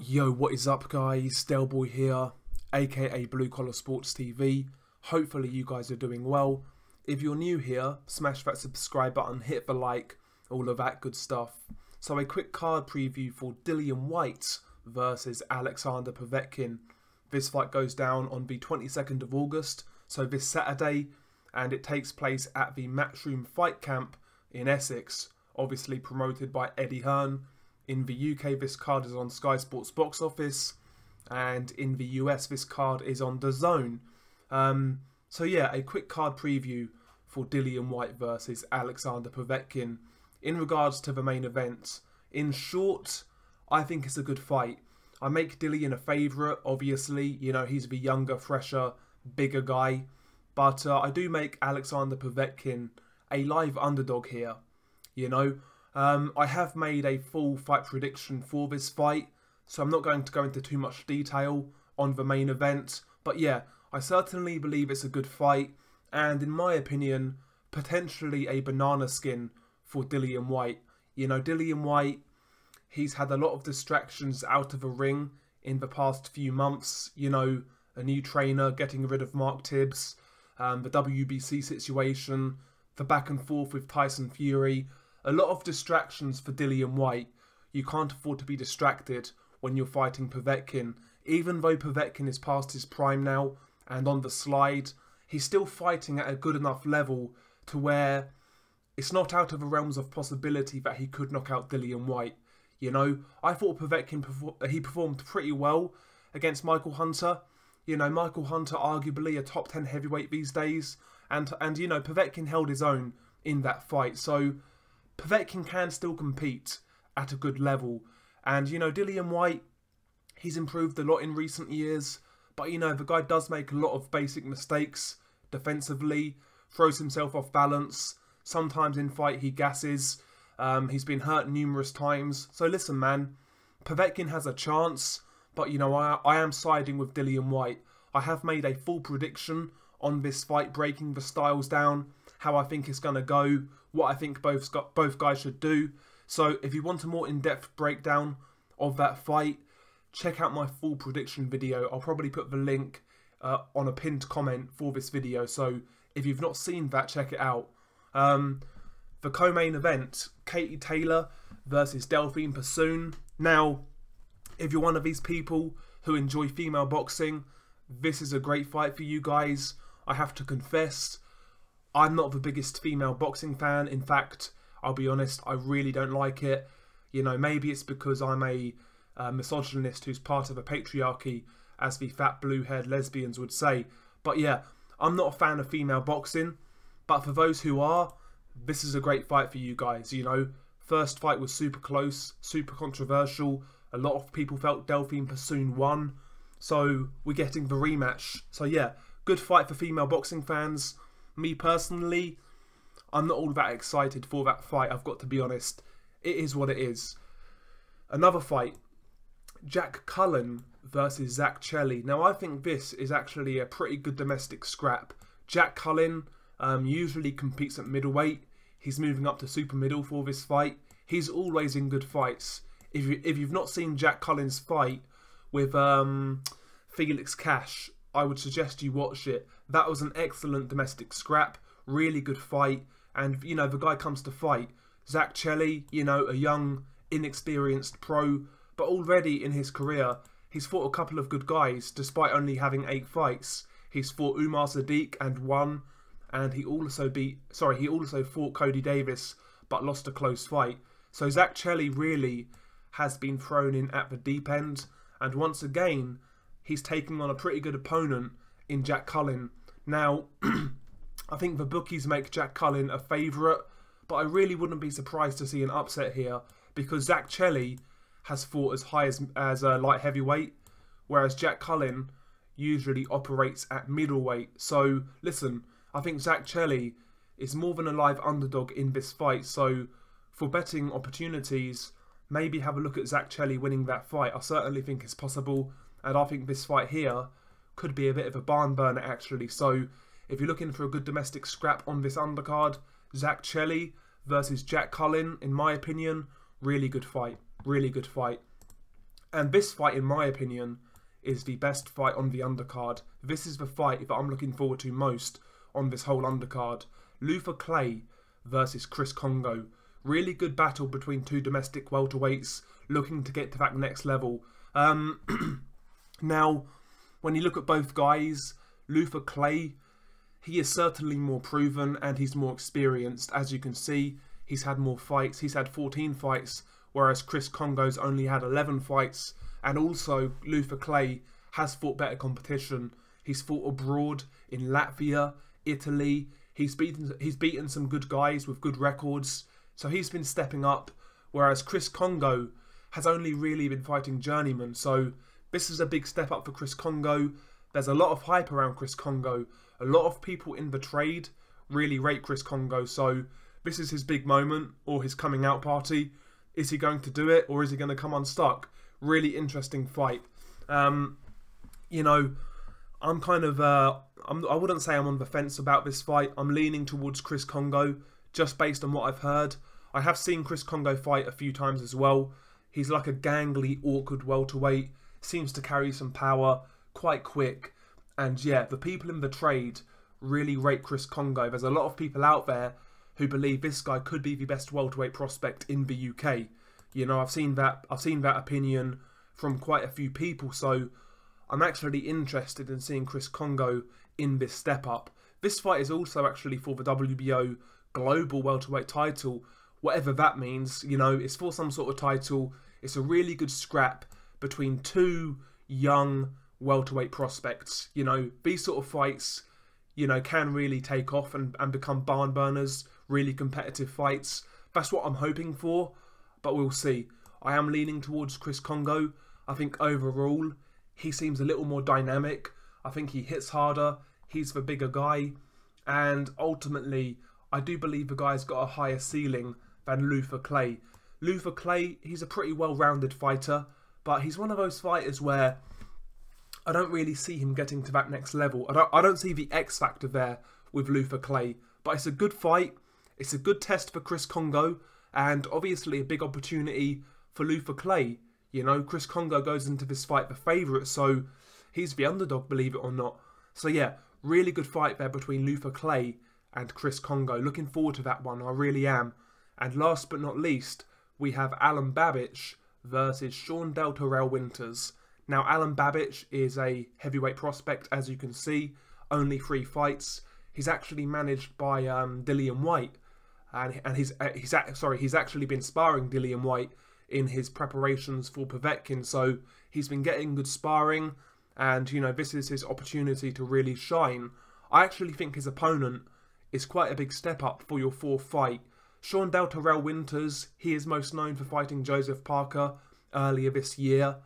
Yo, what is up guys? Delboy here, aka Blue Collar Sports TV. Hopefully you guys are doing well. If you're new here, smash that subscribe button, hit the like, all of that good stuff. So a quick card preview for Dillian Whyte versus Alexander Povetkin. This fight goes down on the 22nd of August, so this Saturday, and it takes place at the Matchroom Fight Camp in Essex, obviously promoted by Eddie Hearn. In the UK, this card is on Sky Sports Box Office, and in the US, this card is on DAZN. So yeah, a quick card preview for Dillian Whyte versus Alexander Povetkin. In regards to the main event, in short, I think it's a good fight. I make Dillian a favourite, obviously. You know, he's the younger, fresher, bigger guy. But I do make Alexander Povetkin a live underdog here. You know, I have made a full fight prediction for this fight, so I'm not going to go into too much detail on the main event. But yeah, I certainly believe it's a good fight, and in my opinion, potentially a banana skin for Dillian Whyte. You know, Dillian Whyte, he's had a lot of distractions out of the ring in the past few months. You know, a new trainer, getting rid of Mark Tibbs, the WBC situation, the back and forth with Tyson Fury. A lot of distractions for Dillian Whyte. You can't afford to be distracted when you're fighting Povetkin. Even though Povetkin is past his prime now and on the slide, he's still fighting at a good enough level to where it's not out of the realms of possibility that he could knock out Dillian Whyte. You know, I thought Povetkin performed pretty well against Michael Hunter. You know, Michael Hunter arguably a top 10 heavyweight these days, and you know, Povetkin held his own in that fight. So Povetkin can still compete at a good level. And, you know, Dillian Whyte, he's improved a lot in recent years. But, you know, the guy does make a lot of basic mistakes defensively, throws himself off balance. Sometimes in fight he gasses. He's been hurt numerous times. So listen, man, Povetkin has a chance. But, you know, I am siding with Dillian Whyte. I have made a full prediction on this fight, breaking the styles down, how I think it's going to go, what I think both guys should do. So if you want a more in-depth breakdown of that fight, check out my full prediction video. I'll probably put the link on a pinned comment for this video. So if you've not seen that, check it out. The co-main event, Katie Taylor versus Delphine Persoon. Now, if you're one of these people who enjoy female boxing, this is a great fight for you guys. I have to confess, I'm not the biggest female boxing fan. In fact, I'll be honest, I really don't like it. You know, maybe it's because I'm a misogynist who's part of a patriarchy, as the fat blue-haired lesbians would say. But yeah, I'm not a fan of female boxing. But for those who are, this is a great fight for you guys. You know, first fight was super close, super controversial. A lot of people felt Delphine Persoon won. So we're getting the rematch. So yeah, good fight for female boxing fans. Me personally, I'm not all that excited for that fight, I've got to be honest. It is what it is. Another fight, Jack Cullen versus Zach Chelli. Now I think this is actually a pretty good domestic scrap. Jack Cullen usually competes at middleweight. He's moving up to super middle for this fight. He's always in good fights. If you've not seen Jack Cullen's fight with Felix Cash, I would suggest you watch it. That was an excellent domestic scrap, really good fight, and you know, the guy comes to fight. Zach Chelli, you know, a young, inexperienced pro, but already in his career, he's fought a couple of good guys, despite only having 8 fights. He's fought Umar Sadiq and won, and he also fought Cody Davis, but lost a close fight. So Zach Chelli really has been thrown in at the deep end, and once again, he's taking on a pretty good opponent in Jack Cullen. Now, I think the bookies make Jack Cullen a favourite, but I really wouldn't be surprised to see an upset here, because Zach Chelli has fought as high as light heavyweight, whereas Jack Cullen usually operates at middleweight. So, listen, I think Zach Chelli is more than a live underdog in this fight, so for betting opportunities, maybe have a look at Zach Chelli winning that fight. I certainly think it's possible. And I think this fight here could be a bit of a barn burner actually. So if you're looking for a good domestic scrap on this undercard, Zach Chelli versus Jack Cullen, in my opinion, really good fight. Really good fight. And this fight, in my opinion, is the best fight on the undercard. This is the fight that I'm looking forward to most on this whole undercard. Luther Clay versus Chris Kongo. Really good battle between two domestic welterweights looking to get to that next level. Now, when you look at both guys, Luther Clay, he is certainly more proven and he's more experienced. As you can see, he's had more fights. He's had 14 fights, whereas Chris Kongo's only had 11 fights. And also, Luther Clay has fought better competition. He's fought abroad in Latvia, Italy. He's beaten some good guys with good records. So he's been stepping up, whereas Chris Kongo has only really been fighting journeymen. So this is a big step up for Chris Kongo. There's a lot of hype around Chris Kongo. A lot of people in the trade really rate Chris Kongo. So this is his big moment or his coming out party. Is he going to do it or is he going to come unstuck? Really interesting fight. You know, I'm kind of, I wouldn't say I'm on the fence about this fight. I'm leaning towards Chris Kongo just based on what I've heard. I have seen Chris Kongo fight a few times as well. He's like a gangly, awkward welterweight. Seems to carry some power, quite quick. And yeah, the people in the trade really rate Chris Kongo. There's a lot of people out there who believe this guy could be the best welterweight prospect in the UK. You know, I've seen that opinion from quite a few people. So I'm actually interested in seeing Chris Kongo in this step up. This fight is also actually for the WBO global welterweight title, whatever that means. You know, it's for some sort of title. It's a really good scrap between two young welterweight prospects. You know, these sort of fights, you know, can really take off and become barn burners, really competitive fights. That's what I'm hoping for, but we'll see. I am leaning towards Chris Kongo. I think overall, he seems a little more dynamic. I think he hits harder. He's the bigger guy. And ultimately, I do believe the guy's got a higher ceiling than Luther Clay. Luther Clay, he's a pretty well-rounded fighter, but he's one of those fighters where I don't really see him getting to that next level. I don't see the X factor there with Luther Clay, but it's a good fight. It's a good test for Chris Kongo, and obviously a big opportunity for Luther Clay. You know, Chris Kongo goes into this fight the favourite, so he's the underdog, believe it or not. So yeah, really good fight there between Luther Clay and Chris Kongo. Looking forward to that one, I really am. And last but not least, we have Alen Babic versus Sean Del Torrell Winters. Now, Alen Babic is a heavyweight prospect, as you can see. Only 3 fights. He's actually managed by Dillian Whyte, and he's actually been sparring Dillian Whyte in his preparations for Povetkin. So he's been getting good sparring, and you know, this is his opportunity to really shine. I actually think his opponent is quite a big step up for your 4th fight. Sean Del Torrell Winters, he is most known for fighting Joseph Parker earlier this year.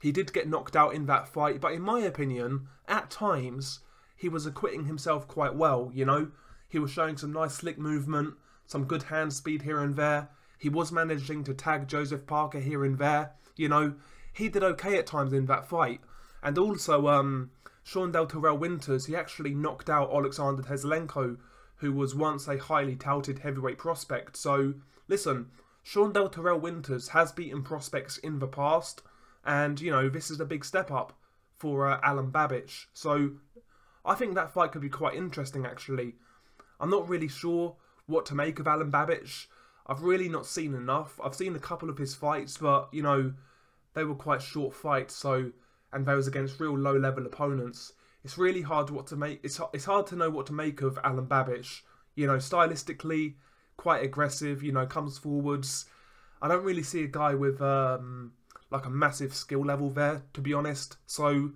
He did get knocked out in that fight, but in my opinion, at times, he was acquitting himself quite well, you know. He was showing some nice slick movement, some good hand speed here and there. He was managing to tag Joseph Parker here and there, you know. He did okay at times in that fight. And also, Sean Del Torrell Winters, he actually knocked out Alexander Teslenko, who was once a highly touted heavyweight prospect. So, listen, Sean Del Torrell Winters has beaten prospects in the past, and, you know, this is a big step up for Alen Babic. So, I think that fight could be quite interesting, actually. I'm not really sure what to make of Alen Babic. I've really not seen enough. I've seen a couple of his fights, but, you know, they were quite short fights, so, and they was against real low-level opponents. It's really hard what to make. It's hard to know what to make of Alen Babic. You know, stylistically, quite aggressive. You know, comes forwards. I don't really see a guy with like a massive skill level there, to be honest. So,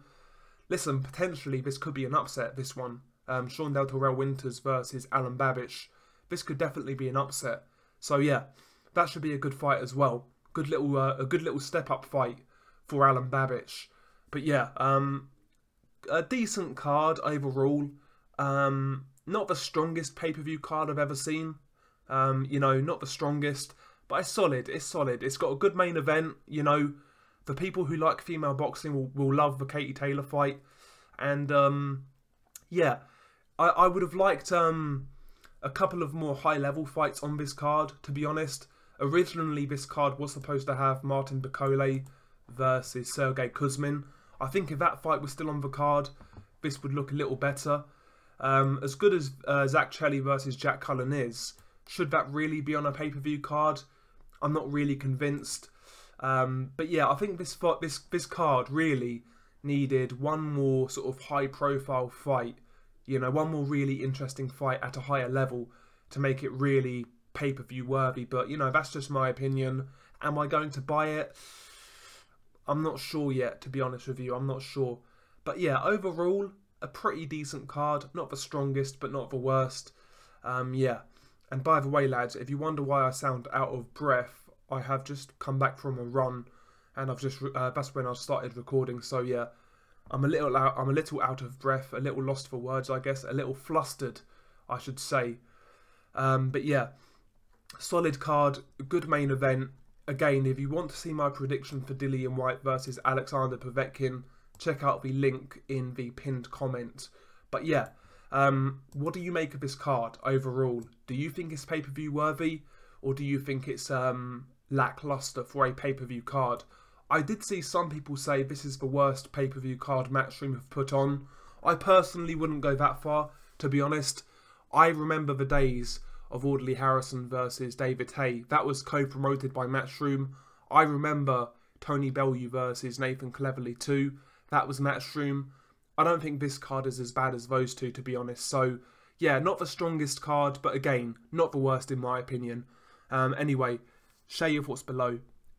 listen, potentially this could be an upset. This one, Sean Del Torrell Winters versus Alen Babic. This could definitely be an upset. So yeah, that should be a good fight as well. A good little step up fight for Alen Babic. But yeah, a decent card overall. Not the strongest pay-per-view card I've ever seen. You know, not the strongest, but it's solid. It's solid. It's got a good main event. You know, the people who like female boxing will love the Katie Taylor fight. And yeah, I would have liked a couple of more high-level fights on this card, to be honest. Originally, this card was supposed to have Martin Bakole versus Sergey Kuzmin. I think if that fight was still on the card, this would look a little better. As good as Zach Chelli versus Jack Cullen is, should that really be on a pay-per-view card? I'm not really convinced. But yeah, I think this card really needed one more sort of high-profile fight. You know, one more really interesting fight at a higher level to make it really pay-per-view worthy. But, you know, that's just my opinion. Am I going to buy it? I'm not sure yet, to be honest with you. I'm not sure. But yeah, overall, a pretty decent card. Not the strongest, but not the worst. Yeah. And by the way, lads, if you wonder why I sound out of breath, I have just come back from a run, and I've just that's when I started recording. So yeah, I'm a little out of breath, a little lost for words, I guess, a little flustered, I should say. But yeah, solid card, good main event. Again, if you want to see my prediction for Dillian Whyte versus Alexander Povetkin, check out the link in the pinned comment. But yeah, what do you make of this card overall? Do you think it's pay-per-view worthy, or do you think it's lackluster for a pay-per-view card? I did see some people say this is the worst pay-per-view card Matchroom have put on. I personally wouldn't go that far, to be honest. I remember the days of Audley Harrison versus David Haye. That was co-promoted by Matchroom. I remember Tony Bellew versus Nathan Cleverly too. That was Matchroom. I don't think this card is as bad as those two, to be honest. So, yeah, not the strongest card, but again, not the worst in my opinion. Anyway, share your thoughts below.